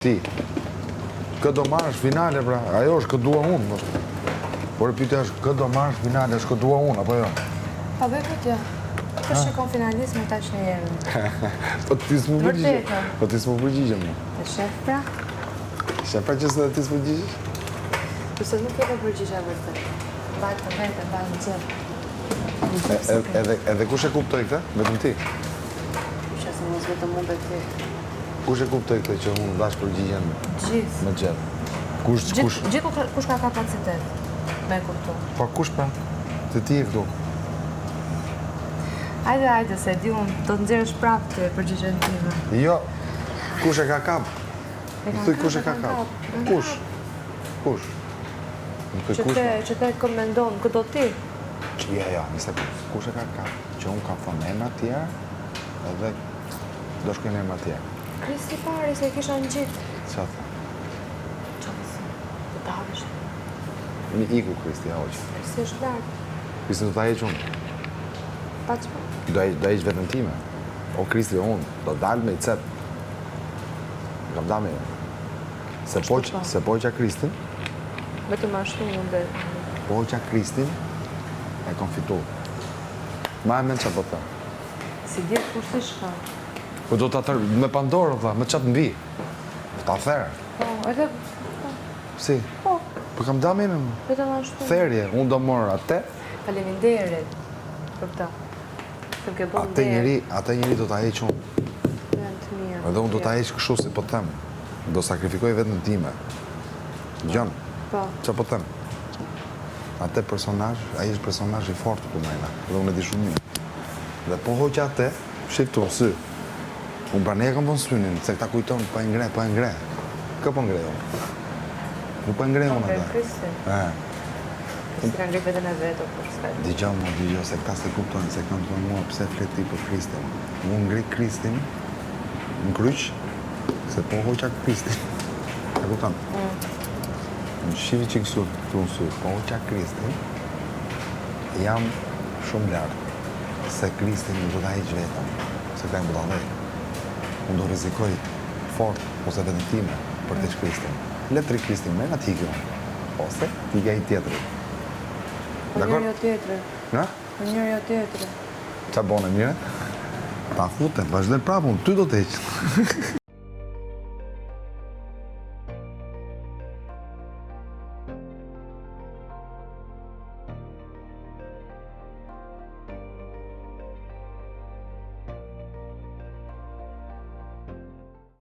Ti, këtë do marrësh finale, pra, ajo është këtë dua unë. Por e pyetja është, këtë do marrësh finale, është këtë dua unë, apo jo? Pa bëj këtë, të shikon finalist me ta që në jemi. Po ti s'mu përgjigje. Po ti s'mu përgjigje, mu. Të shef pra? Shef pra që s'e ti s'mu përgjigje? Pëse nuk jete përgjigje vërtet. Bajtë të vete, bajtë në gjë. Edhe kush e kuptoj këtë? Vetëm ti? Që se mos vetëm mund dhe ti. Kush e kuptoj këtë që unë dash përgjigjen Gjithë. me gjellë? Kush? Kush ka kapacitet me kuptu? Po kush pra? Se ti e këtu. Ajde, se di unë do të nxjerrësh prapë të përgjigjen time. Jo, kush e ka kap? Më thuj kush e ka kap? Kush? Kush? Më thuj kush? Që te komendon, këto ti? Ja, nëse kush e ka kap? Që unë kam thonë emra tjerë, edhe do shkojnë emra tjerë. Kristi pari, se kisha në gjitë. Qa tha? Qa të thë? Të dalësht. Mi iku Kristi, ja hoqë. Kristi është lartë. Kristi do t'a heq unë. Pa që pa? Do heq vetën time. O Kristi, unë, do dalë me i cep. Kam da me jo. Se poqa Kristin, Vetëm ashtu mund dhe... poqa Kristin e kom fitu. Ma e men qa po të. Si djetë kur si shka. Po do t'a tërë, me Pandorë, tha, me qatë mbi. Ta therë. Po, edhe... Si? Po, Po kam da me në më. vetëm ashtu. Therje, unë do morë atë, Faleminderit për ta. Se më ke bërë atë njëri do t'a heq unë. Janë të mija. Edhe unë do t'a heq kështu si po them. Do sakrifikoj vetën time. Gjon, Po. që po them? Atë personazh, ai është personazh i fortë ku mëna. Dhe unë e di shumë mirë. Dhe po hoq atë, shik këtu, sy. Unë pra ne e kam thonë synin, se këta kujton, po e ngre. Kë po ngre unë? Nuk po e ngre unë Ngre atë. Kristi. Kristi ka ngre vetën e vetë, për s'ka. Dgjoj, se këta se kuptojnë, se kanë thonë mua pse flet ti për Kristin. Unë ngri Kristin në kryq, se po hoqa Kristin. E kupton? Në shivi që kësu, këtu në sy, po hoqa Kristin, jam shumë lartë, se Kristin në do t'a heq vetëm, se ka e më budalej. Unë do rizikoj fort, ose vetën time, për të që Kristin. Letri Kristin me, nga t'hikjo, ose t'hikja i tjetëri. Po njëri o tjetëri. Na? Po njëri o tjetëri. Qa bone mire? Ta fute, vazhdoj prapun, ty do t'heq.